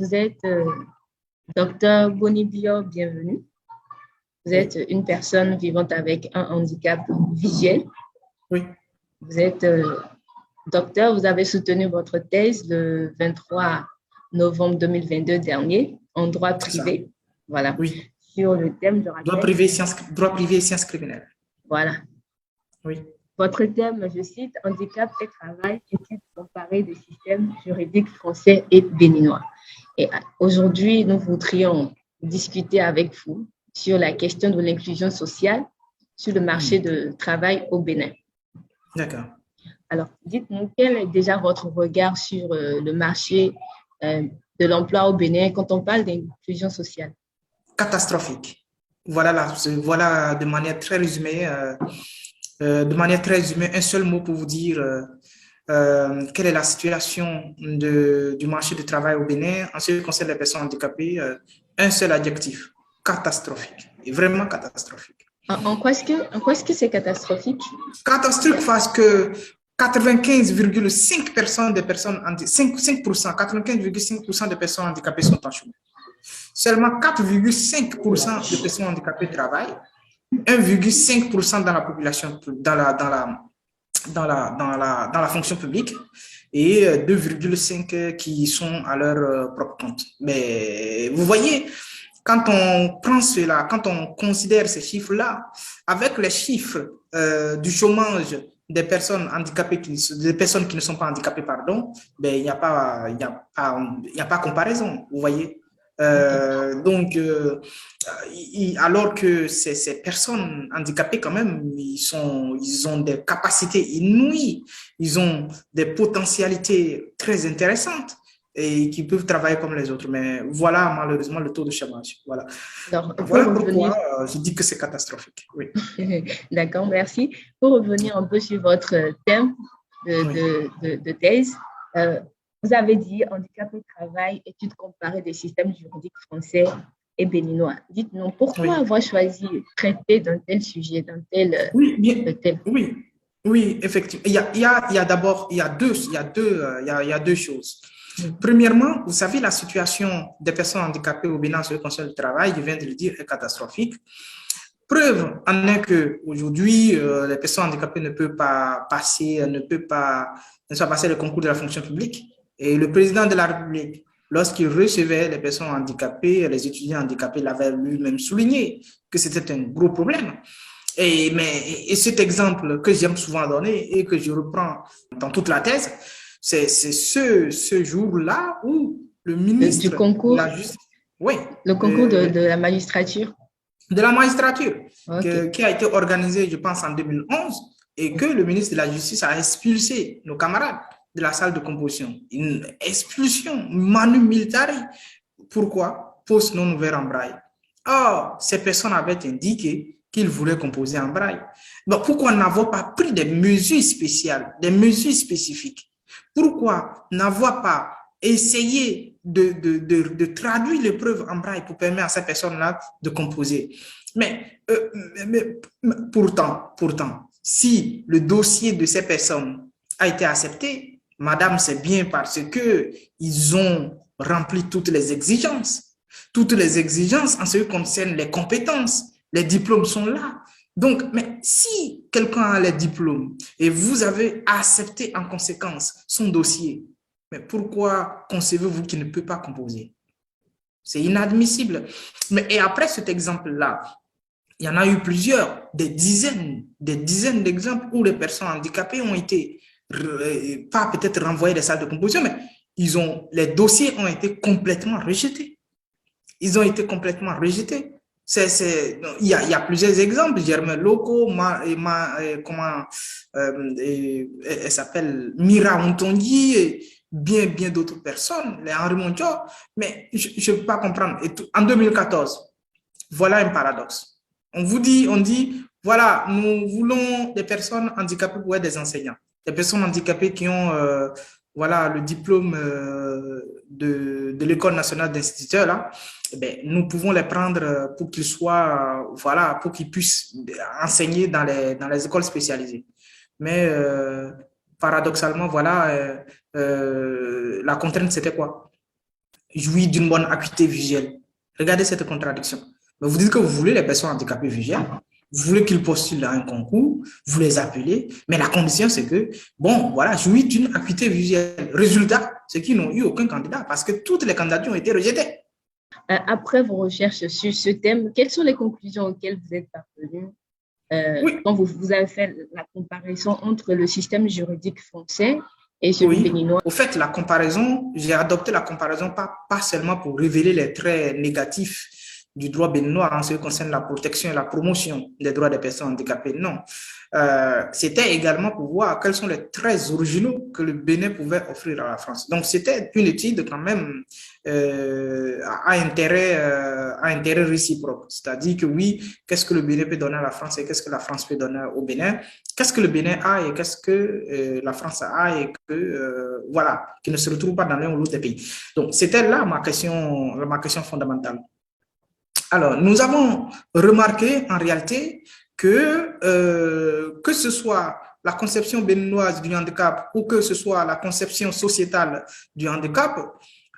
vous êtes docteur Bonibio, bienvenue. Vous êtes une personne vivant avec un handicap visuel. Oui. Vous êtes docteur, vous avez soutenu votre thèse le 23 novembre 2022 dernier en droit privé. Voilà. Oui. Sur le thème, je rappelle. Droit privé et sciences criminelles. Voilà. Oui. Votre thème, je cite, handicap et travail, études comparées des systèmes juridiques français et béninois. Et aujourd'hui, nous voudrions discuter avec vous sur la question de l'inclusion sociale sur le marché de travail au Bénin. D'accord. Alors, dites-nous, quel est déjà votre regard sur le marché de l'emploi au Bénin quand on parle d'inclusion sociale? Catastrophique. Voilà de manière très résumée, un seul mot pour vous dire quelle est la situation du marché du travail au Bénin en ce qui concerne les personnes handicapées. Un seul adjectif, catastrophique. Et vraiment catastrophique. En quoi est-ce que c'est catastrophique? Catastrophique parce que 95,5% des personnes, 95,5% des personnes handicapées sont en chômage. Seulement 4,5% des personnes handicapées travaillent, 1,5% dans la population, dans la fonction publique et 2,5% qui sont à leur propre compte. Mais vous voyez, quand on prend cela, quand on considère ces chiffres-là, avec les chiffres du chômage des personnes handicapées, des personnes qui ne sont pas handicapées, pardon, ben, il n'y a pas comparaison, vous voyez. Alors que ces personnes handicapées, quand même, ils ont des capacités inouïes, ils ont des potentialités très intéressantes et qui peuvent travailler comme les autres. Mais voilà, malheureusement, le taux de chômage. Voilà. Alors, voilà pourquoi je dis que c'est catastrophique. Oui. D'accord, merci. Pour revenir un peu sur votre thème de thèse, vous avez dit handicap et travail, études comparées des systèmes juridiques français et béninois. Dites-nous, pourquoi avoir choisi de traiter d'un tel sujet, d'un tel thème? Oui, effectivement. Il y a deux choses. Premièrement, vous savez, la situation des personnes handicapées au Bénin sur le conseil du travail, je viens de le dire, est catastrophique. Preuve en est qu'aujourd'hui, les personnes handicapées ne peuvent pas passer le concours de la fonction publique. Et le président de la République, lorsqu'il recevait les personnes handicapées, les étudiants handicapés, l'avait lui-même souligné que c'était un gros problème. Et cet exemple que j'aime souvent donner et que je reprends dans toute la thèse, c'est ce jour-là où le ministre du concours, de la Justice, le concours de la magistrature. De la magistrature, qui a été organisé, je pense, en 2011, et que le ministre de la Justice a expulsé nos camarades de la salle de composition. Une expulsion manu militari. Pourquoi? Poste non ouvert en braille. Or, ces personnes avaient indiqué qu'ils voulaient composer en braille. Donc, pourquoi n'avoir pas pris des mesures spéciales, des mesures spécifiques? Pourquoi n'avoir pas essayé de traduire l'épreuve en braille pour permettre à ces personnes-là de composer? Mais pourtant, si le dossier de ces personnes a été accepté, madame, c'est bien parce qu'ils ont rempli toutes les exigences en ce qui concerne les compétences. Les diplômes sont là. Donc, mais si quelqu'un a les diplômes et vous avez accepté en conséquence son dossier, mais pourquoi concevez-vous qu'il ne peut pas composer? C'est inadmissible. Et après cet exemple-là, il y en a eu plusieurs, des dizaines d'exemples où les personnes handicapées ont été, pas peut-être renvoyées des salles de composition, mais les dossiers ont été complètement rejetés. Ils ont été complètement rejetés. Il y a plusieurs exemples. Germain Loco, elle s'appelle Mira Ontongi, et bien d'autres personnes, les Henri Mondio, mais je ne peux pas comprendre. En 2014, voilà un paradoxe. On dit, voilà, nous voulons des personnes handicapées pour être des enseignants. Des personnes handicapées qui ont le diplôme de l'École nationale d'instituteurs, là, nous pouvons les prendre pour qu'ils soient, pour qu'ils puissent enseigner dans les écoles spécialisées. Mais paradoxalement, la contrainte, c'était quoi? jouit d'une bonne acuité visuelle. Regardez cette contradiction. Mais vous dites que vous voulez les personnes handicapées visuelles, vous voulez qu'ils postulent à un concours, vous les appelez, mais la condition, c'est que, bon, voilà, jouit d'une acuité visuelle. Résultat, c'est qu'ils n'ont eu aucun candidat parce que toutes les candidatures ont été rejetées. Après vos recherches sur ce thème, quelles sont les conclusions auxquelles vous êtes parvenu quand vous avez fait la comparaison entre le système juridique français et celui béninois? Au fait, la comparaison, j'ai adopté la comparaison pas seulement pour révéler les traits négatifs du droit béninois en ce qui concerne la protection et la promotion des droits des personnes handicapées. Non. C'était également pour voir quels sont les traits originaux que le Bénin pouvait offrir à la France. Donc, c'était une étude quand même à intérêt réciproque. C'est-à-dire que oui, qu'est-ce que le Bénin peut donner à la France et qu'est-ce que la France peut donner au Bénin? Qu'est-ce que le Bénin a et qu'est-ce que la France a et que, voilà, qui ne se retrouve pas dans l'un ou l'autre des pays. Donc, c'était là ma question fondamentale. Alors, nous avons remarqué en réalité que ce soit la conception béninoise du handicap ou que ce soit la conception sociétale du handicap,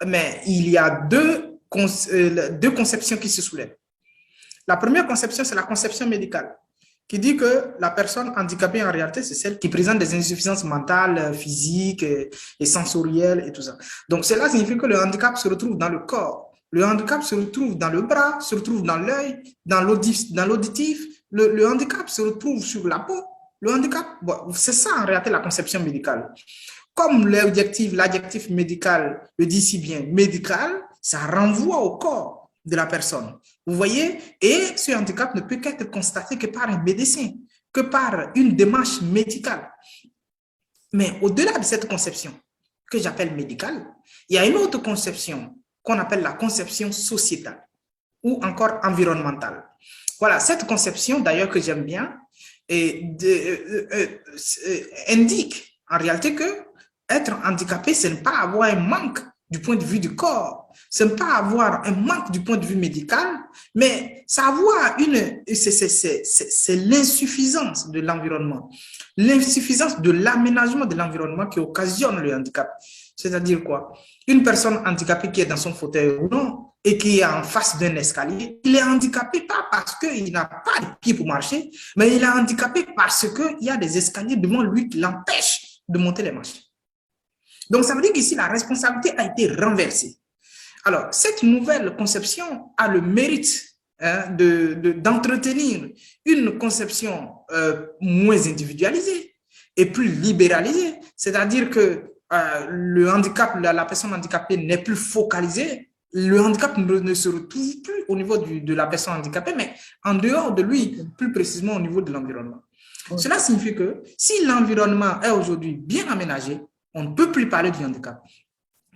mais il y a deux conceptions qui se soulèvent. La première conception, c'est la conception médicale, qui dit que la personne handicapée, en réalité, c'est celle qui présente des insuffisances mentales, physiques et sensorielles et tout ça. Donc, cela signifie que le handicap se retrouve dans le corps. Le handicap se retrouve dans le bras, se retrouve dans l'œil, dans l'auditif. Le handicap se retrouve sur la peau. Le handicap, bon, c'est ça en réalité la conception médicale. Comme l'adjectif médical le dit si bien, médical, ça renvoie au corps de la personne. Vous voyez? Et ce handicap ne peut qu'être constaté que par un médecin, que par une démarche médicale. Mais au-delà de cette conception que j'appelle médicale, il y a une autre conception qu'on appelle la conception sociétale ou encore environnementale. Voilà, cette conception d'ailleurs que j'aime bien indique en réalité que être handicapé, ce n'est pas avoir un manque du point de vue du corps, ce n'est pas avoir un manque du point de vue médical, mais c'est l'insuffisance de l'environnement, l'insuffisance de l'aménagement de l'environnement qui occasionne le handicap. C'est-à-dire quoi? Une personne handicapée qui est dans son fauteuil roulant et qui est en face d'un escalier, il est handicapé pas parce qu'il n'a pas de pied pour marcher, mais il est handicapé parce qu'il y a des escaliers devant lui qui l'empêchent de monter les marches. Donc, ça veut dire qu'ici, la responsabilité a été renversée. Alors, cette nouvelle conception a le mérite d'entretenir une conception moins individualisée et plus libéralisée. C'est-à-dire que le handicap, la personne handicapée n'est plus focalisée. Le handicap ne se retrouve plus au niveau de la personne handicapée, mais en dehors de lui, plus précisément au niveau de l'environnement. Okay. Cela signifie que si l'environnement est aujourd'hui bien aménagé, on ne peut plus parler du handicap.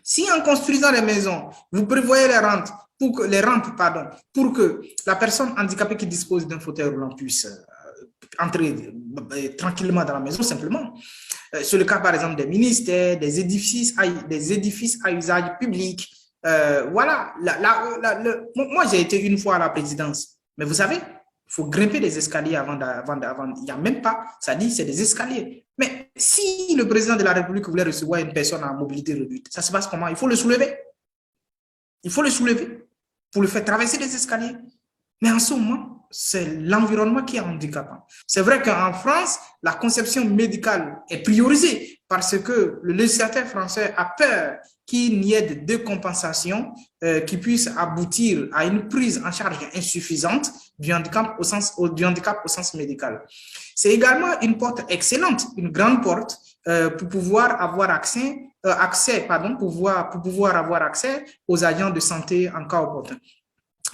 Si en construisant les maisons, vous prévoyez les rampes pour que la personne handicapée qui dispose d'un fauteuil roulant puisse entrer tranquillement dans la maison, simplement. C'est le cas, par exemple, des ministères, des édifices à usage public. Voilà. Moi, j'ai été une fois à la présidence. Mais vous savez, il faut grimper des escaliers avant. Il n'y a même pas, ça dit, c'est des escaliers. Mais si le président de la République voulait recevoir une personne à mobilité réduite, ça se passe comment? Il faut le soulever. Il faut le soulever pour le faire traverser les escaliers. Mais en ce moment, c'est l'environnement qui est handicapant. C'est vrai qu'en France, la conception médicale est priorisée parce que le législateur français a peur qu'il n'y ait de décompensation qui puisse aboutir à une prise en charge insuffisante du handicap au sens médical. C'est également une porte excellente, une grande porte pour pouvoir avoir accès aux agents de santé en cas opportun.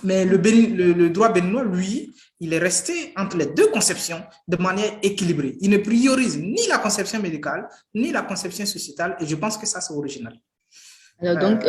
Mais le droit béninois, lui, il est resté entre les deux conceptions de manière équilibrée. Il ne priorise ni la conception médicale, ni la conception sociétale, et je pense que ça, c'est original. Alors donc,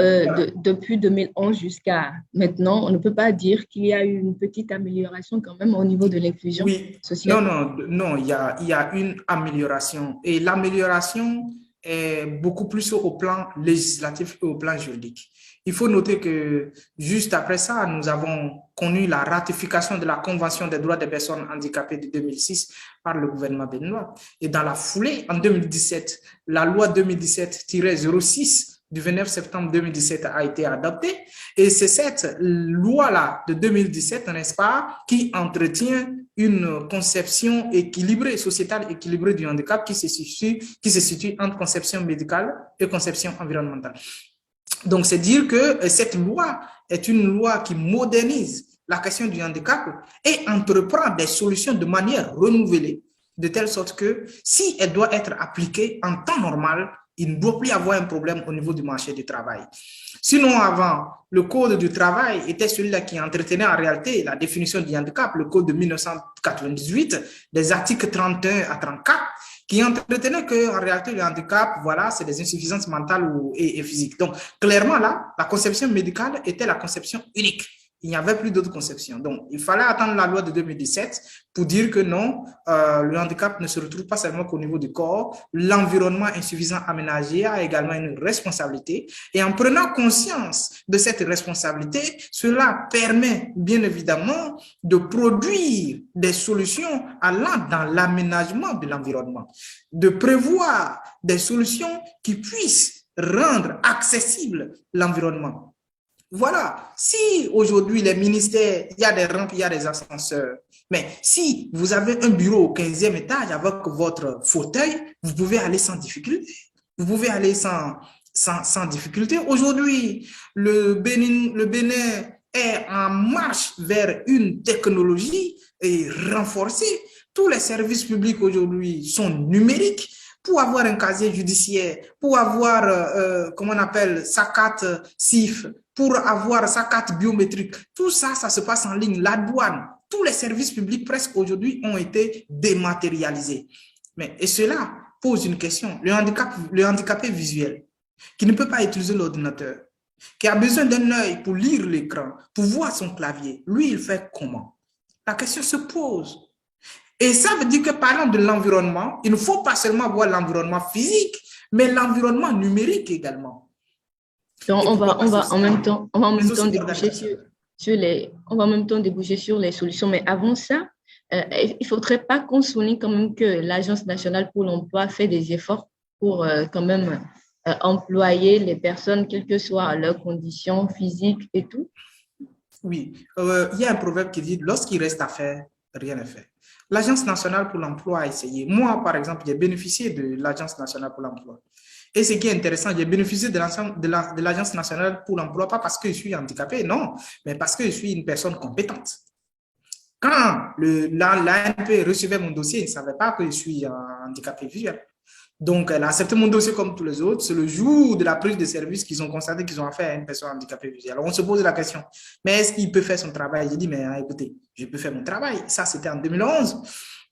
depuis 2011 jusqu'à maintenant, on ne peut pas dire qu'il y a eu une petite amélioration quand même au niveau de l'inclusion sociale. Non, il y a une amélioration. Et l'amélioration est beaucoup plus au plan législatif et au plan juridique. Il faut noter que juste après ça, nous avons connu la ratification de la Convention des droits des personnes handicapées de 2006 par le gouvernement béninois. Et dans la foulée, en 2017, la loi 2017-06 du 29 septembre 2017 a été adoptée. Et c'est cette loi-là de 2017, n'est-ce pas, qui entretient une conception équilibrée, sociétale équilibrée du handicap qui se situe entre conception médicale et conception environnementale. Donc, c'est dire que cette loi est une loi qui modernise la question du handicap et entreprend des solutions de manière renouvelée, de telle sorte que si elle doit être appliquée en temps normal, il ne doit plus y avoir un problème au niveau du marché du travail. Sinon, avant, le code du travail était celui-là qui entretenait en réalité la définition du handicap, le code de 1998, des articles 31 à 34, qui entretenait qu'en réalité, le handicap, voilà, c'est des insuffisances mentales et physiques. Donc, clairement, là, la conception médicale était la conception unique. Il n'y avait plus d'autres conceptions. Donc, il fallait attendre la loi de 2017 pour dire que non, le handicap ne se retrouve pas seulement qu'au niveau du corps. L'environnement insuffisant aménagé a également une responsabilité. Et en prenant conscience de cette responsabilité, cela permet bien évidemment de produire des solutions allant dans l'aménagement de l'environnement, de prévoir des solutions qui puissent rendre accessible l'environnement. Voilà, si aujourd'hui les ministères, il y a des rampes, il y a des ascenseurs, mais si vous avez un bureau au 15e étage avec votre fauteuil, vous pouvez aller sans difficulté. Vous pouvez aller sans difficulté. Aujourd'hui, le Bénin est en marche vers une technologie et renforcée. Tous les services publics aujourd'hui sont numériques. Pour avoir un casier judiciaire, pour avoir, comment on appelle, sa carte CIF, pour avoir sa carte biométrique, tout ça, ça se passe en ligne. La douane, tous les services publics presque aujourd'hui ont été dématérialisés. Et cela pose une question. Le handicapé visuel, qui ne peut pas utiliser l'ordinateur, qui a besoin d'un œil pour lire l'écran, pour voir son clavier, lui, il fait comment? La question se pose. Et ça veut dire que parlant de l'environnement, il ne faut pas seulement voir l'environnement physique, mais l'environnement numérique également. Donc, on va en même temps déboucher sur les solutions. Mais avant ça, il ne faudrait pas qu'on souligne quand même que l'Agence nationale pour l'emploi fait des efforts pour quand même employer les personnes, quelles que soient leurs conditions physiques et tout. Oui, il y a un proverbe qui dit « Lorsqu'il reste à faire, rien n'est fait ». L'Agence nationale pour l'emploi a essayé. Moi, par exemple, j'ai bénéficié de l'Agence nationale pour l'emploi. Et ce qui est intéressant, j'ai bénéficié de l'Agence nationale pour l'emploi, pas parce que je suis handicapé, non, mais parce que je suis une personne compétente. Quand l'ANP recevait mon dossier, il ne savait pas que je suis handicapé visuel. Donc, elle a accepté mon dossier comme tous les autres. C'est le jour de la prise de service qu'ils ont constaté qu'ils ont affaire à une personne handicapée visuelle. Alors, on se pose la question, mais est-ce qu'il peut faire son travail? J'ai dit, mais écoutez, je peux faire mon travail. Ça, c'était en 2011.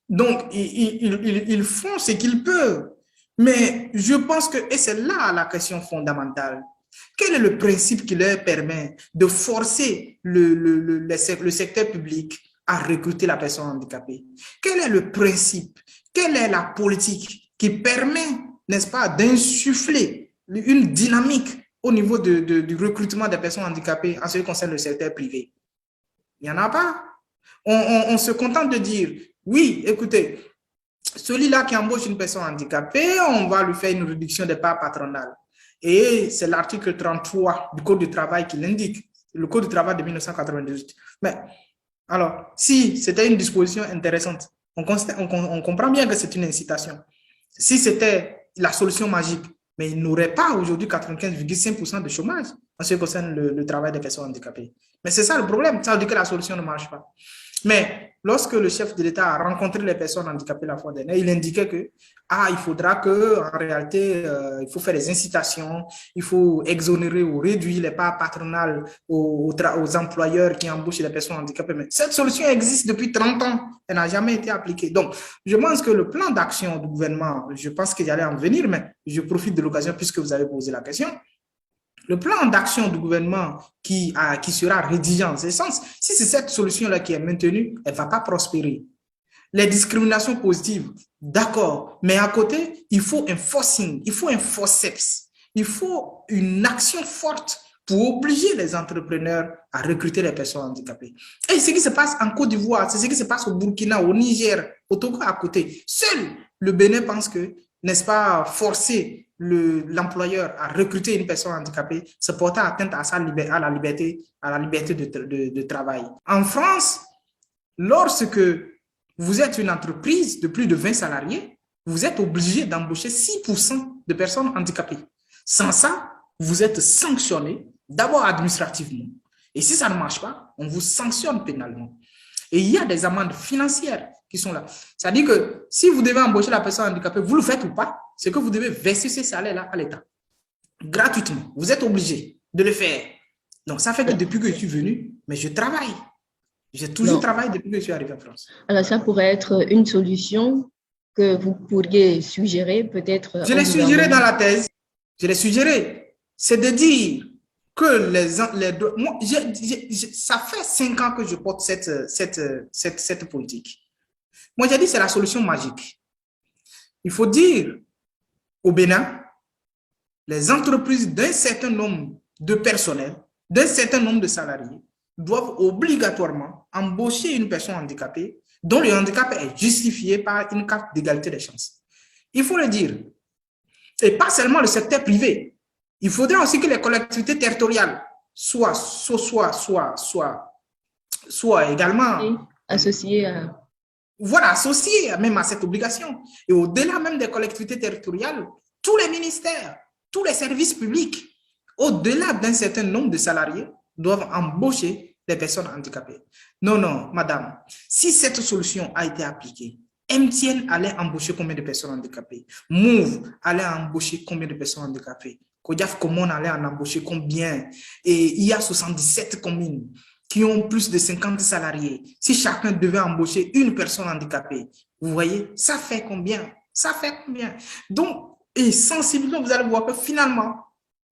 Donc, ils font ce qu'ils peuvent. Mais je pense que, et c'est là la question fondamentale, quel est le principe qui leur permet de forcer le secteur public à recruter la personne handicapée? Quel est le principe? Quelle est la politique qui permet, n'est-ce pas, d'insuffler une dynamique au niveau du recrutement des personnes handicapées en ce qui concerne le secteur privé? Il n'y en a pas. On se contente de dire, oui, écoutez, celui-là qui embauche une personne handicapée, on va lui faire une réduction des parts patronales. Et c'est l'article 33 du Code du travail qui l'indique, le Code du travail de 1998. Mais alors, si c'était une disposition intéressante, on comprend bien que c'est une incitation. Si c'était la solution magique, mais il n'aurait pas aujourd'hui 95,5% de chômage en ce qui concerne le travail des personnes handicapées. Mais c'est ça le problème, ça veut dire que la solution ne marche pas. Mais lorsque le chef de l'État a rencontré les personnes handicapées la fois dernière, il indiquait que il faudra que, en réalité, il faut faire des incitations, il faut exonérer ou réduire les parts patronales aux employeurs qui embauchent les personnes handicapées. Mais cette solution existe depuis 30 ans, elle n'a jamais été appliquée. Donc, je pense que le plan d'action du gouvernement, je pense qu'il allait en venir, mais je profite de l'occasion puisque vous avez posé la question. Le plan d'action du gouvernement qui sera rédigé en ce sens, si c'est cette solution-là qui est maintenue, elle ne va pas prospérer. Les discriminations positives, d'accord, mais à côté, il faut un forcing, il faut un forceps, il faut une action forte pour obliger les entrepreneurs à recruter les personnes handicapées. Et ce qui se passe en Côte d'Ivoire, c'est ce qui se passe au Burkina, au Niger, au Togo à côté. Seul le Bénin pense que, n'est-ce pas, forcer l'employeur a recruté une personne handicapée, c'est porter atteinte à la liberté de travail. En France, lorsque vous êtes une entreprise de plus de 20 salariés, vous êtes obligé d'embaucher 6% de personnes handicapées. Sans ça, vous êtes sanctionné, d'abord administrativement. Et si ça ne marche pas, on vous sanctionne pénalement. Et il y a des amendes financières qui sont là. C'est-à-dire que si vous devez embaucher la personne handicapée, vous le faites ou pas, c'est que vous devez verser ces salaires-là à l'État. Gratuitement. Vous êtes obligé de le faire. Donc, ça fait que depuis que je suis venu, mais je travaille. J'ai toujours travaillé depuis que je suis arrivé en France. Alors, ça pourrait être une solution que vous pourriez suggérer peut-être. Je l'ai suggéré dans la thèse. Je l'ai suggéré. C'est de dire que moi, ça fait 5 ans que je porte cette politique. Moi, j'ai dit que c'est la solution magique. Il faut dire au Bénin, les entreprises d'un certain nombre de personnel, d'un certain nombre de salariés, doivent obligatoirement embaucher une personne handicapée dont le handicap est justifié par une carte d'égalité des chances. Il faut le dire. Et pas seulement le secteur privé. Il faudrait aussi que les collectivités territoriales soient également associées à... Voilà, associées même à cette obligation. Et au-delà même des collectivités territoriales, tous les ministères, tous les services publics, au-delà d'un certain nombre de salariés, doivent embaucher les personnes handicapées. Non, non, madame, si cette solution a été appliquée, MTN allait embaucher combien de personnes handicapées? Move allait embaucher combien de personnes handicapées? Kodiaf Common allait en embaucher combien? Et il y a 77 communes qui ont plus de 50 salariés. Si chacun devait embaucher une personne handicapée, vous voyez, ça fait combien? Ça fait combien? Donc, et sensiblement, vous allez voir que finalement,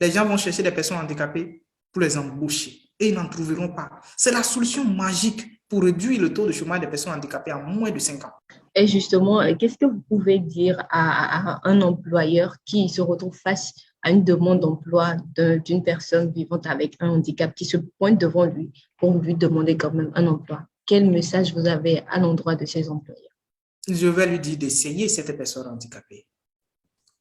les gens vont chercher des personnes handicapées pour les embaucher et ils n'en trouveront pas. C'est la solution magique pour réduire le taux de chômage des personnes handicapées en moins de 5 ans. Et justement, qu'est-ce que vous pouvez dire à un employeur qui se retrouve face à une demande d'emploi d'une personne vivant avec un handicap qui se pointe devant lui pour lui demander quand même un emploi? Quel message vous avez à l'endroit de ces employeurs? Je vais lui dire d'essayer cette personne handicapée.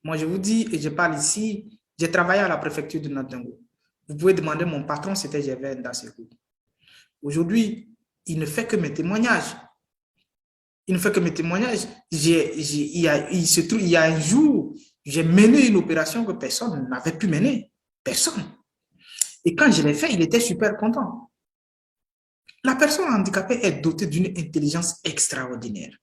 Moi, je vous dis, et je parle ici, j'ai travaillé à la préfecture de Nantango. Vous pouvez demander, mon patron, c'était Gervais Ndassekou. Aujourd'hui, il ne fait que mes témoignages. Il ne fait que mes témoignages. Il y a un jour, j'ai mené une opération que personne n'avait pu mener. Personne. Et quand je l'ai fait, il était super content. La personne handicapée est dotée d'une intelligence extraordinaire.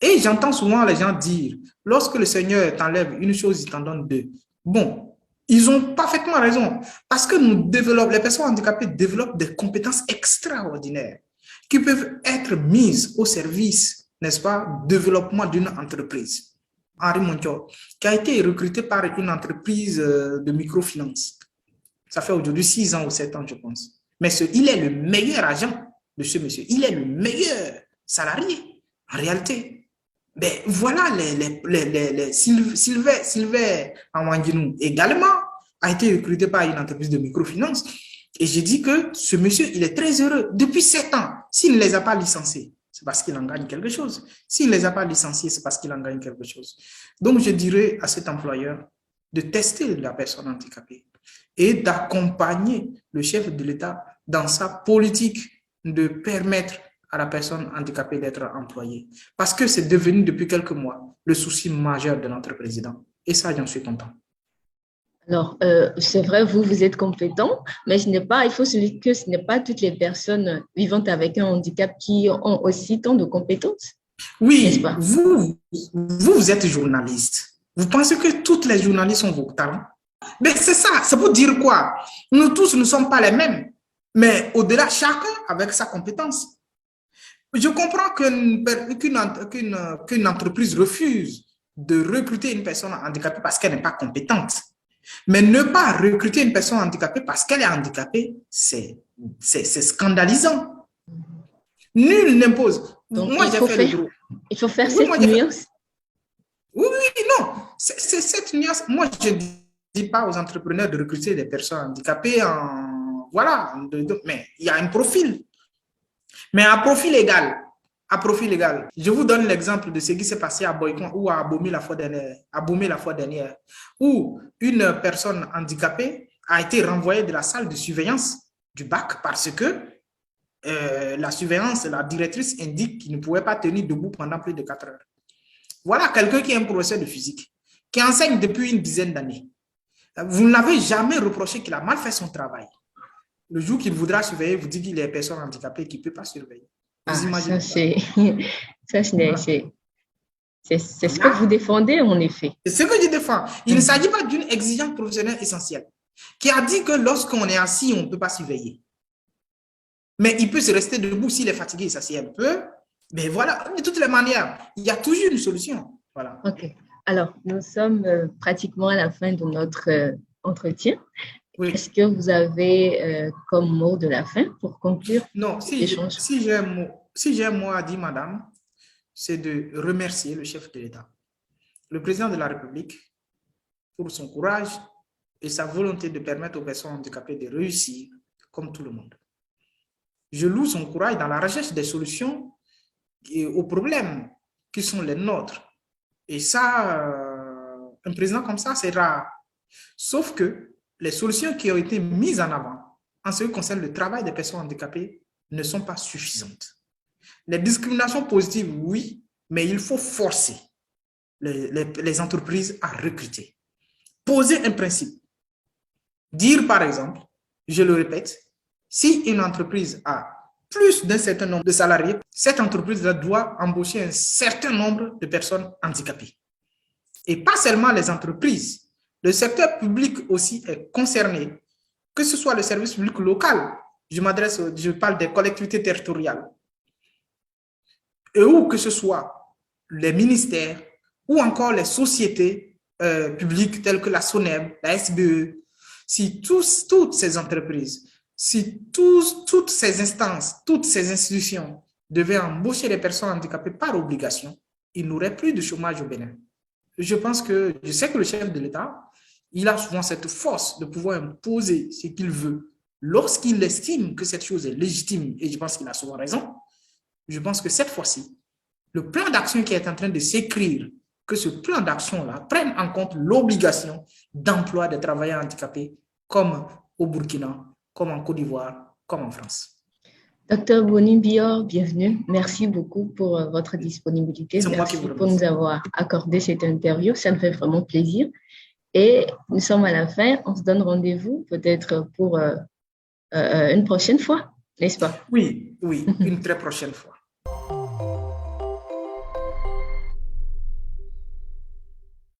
Et j'entends souvent les gens dire, lorsque le Seigneur t'enlève une chose, il t'en donne deux. Bon, ils ont parfaitement raison. Parce que les personnes handicapées développent des compétences extraordinaires qui peuvent être mises au service, n'est-ce pas, du développement d'une entreprise. Henri Montior, qui a été recruté par une entreprise de microfinance. Ça fait aujourd'hui 6 ans ou 7 ans, je pense. Mais il est le meilleur agent de ce monsieur. Il est le meilleur salarié, en réalité. Ben, voilà, Sylvain Amanginou également a été recruté par une entreprise de microfinance. Et j'ai dit que ce monsieur, il est très heureux. Depuis 7 ans, s'il ne les a pas licenciés, c'est parce qu'il en gagne quelque chose. S'il ne les a pas licenciés, c'est parce qu'il en gagne quelque chose. Donc, je dirais à cet employeur de tester la personne handicapée et d'accompagner le chef de l'État dans sa politique de permettre à la personne handicapée d'être employée. Parce que c'est devenu depuis quelques mois le souci majeur de notre président. Et ça, j'en suis content. Alors, c'est vrai, vous êtes compétent, mais il faut se dire que ce n'est pas toutes les personnes vivant avec un handicap qui ont aussi tant de compétences. Oui, vous êtes journaliste. Vous pensez que toutes les journalistes ont vos talents? Mais c'est ça, c'est pour dire quoi? Nous tous ne sommes pas les mêmes, mais au-delà, chacun avec sa compétence. Je comprends qu'une entreprise refuse de recruter une personne handicapée parce qu'elle n'est pas compétente. Mais ne pas recruter une personne handicapée parce qu'elle est handicapée, c'est scandalisant. Nul n'impose. Moi, j'ai fait le gros. Il faut faire cette nuance. Oui, non. C'est cette nuance. Moi, je ne dis pas aux entrepreneurs de recruter des personnes handicapées voilà. Mais il y a un profil. Mais un profil égal, à profit légal. Je vous donne l'exemple de ce qui s'est passé à Boycon ou à Abomey la fois dernière, où une personne handicapée a été renvoyée de la salle de surveillance du bac parce que la surveillance, la directrice indique qu'il ne pouvait pas tenir debout pendant plus de 4 heures. Voilà quelqu'un qui est un professeur de physique, qui enseigne depuis une dizaine d'années. Vous ne l'avez jamais reproché qu'il a mal fait son travail. Le jour qu'il voudra surveiller, vous dit qu'il y a une personne handicapée qui ne peut pas surveiller. Vous imaginez c'est ce que vous défendez, en effet. C'est ce que je défends. Il ne s'agit pas d'une exigence professionnelle essentielle, qui a dit que lorsqu'on est assis, on ne peut pas surveiller. Mais il peut se rester debout s'il est fatigué, il s'assied un peu. Mais voilà, de toutes les manières, il y a toujours une solution. Voilà. OK. Alors, nous sommes pratiquement à la fin de notre entretien. Oui. Est-ce que vous avez comme mot de la fin pour conclure? Non, si j'ai un mot à dire, madame, c'est de remercier le chef de l'État, le président de la République, pour son courage et sa volonté de permettre aux personnes handicapées de réussir comme tout le monde. Je loue son courage dans la recherche des solutions aux problèmes qui sont les nôtres. Et ça, un président comme ça, c'est rare. Sauf que les solutions qui ont été mises en avant en ce qui concerne le travail des personnes handicapées ne sont pas suffisantes. Les discriminations positives, oui, mais il faut forcer les entreprises à recruter. Poser un principe. Dire, par exemple, je le répète, si une entreprise a plus d'un certain nombre de salariés, cette entreprise doit embaucher un certain nombre de personnes handicapées. Et pas seulement les entreprises. Le secteur public aussi est concerné, que ce soit le service public local, je parle des collectivités territoriales, et ou que ce soit les ministères ou encore les sociétés publiques telles que la SONEB, la SBE. Si toutes ces entreprises, si toutes ces instances, toutes ces institutions devaient embaucher les personnes handicapées par obligation, il n'y aurait plus de chômage au Bénin. Je sais que le chef de l'État, il a souvent cette force de pouvoir imposer ce qu'il veut lorsqu'il estime que cette chose est légitime, et je pense qu'il a souvent raison. Je pense que cette fois-ci, le plan d'action qui est en train de s'écrire, que ce plan d'action-là prenne en compte l'obligation d'emploi des travailleurs handicapés comme au Burkina, comme en Côte d'Ivoire, comme en France. Docteur Boni Bior, bienvenue. Merci beaucoup pour votre disponibilité. Merci pour nous avoir accordé cette interview. Ça me fait vraiment plaisir. Et nous sommes à la fin. On se donne rendez-vous peut-être pour une prochaine fois, n'est-ce pas? Oui, une très prochaine fois.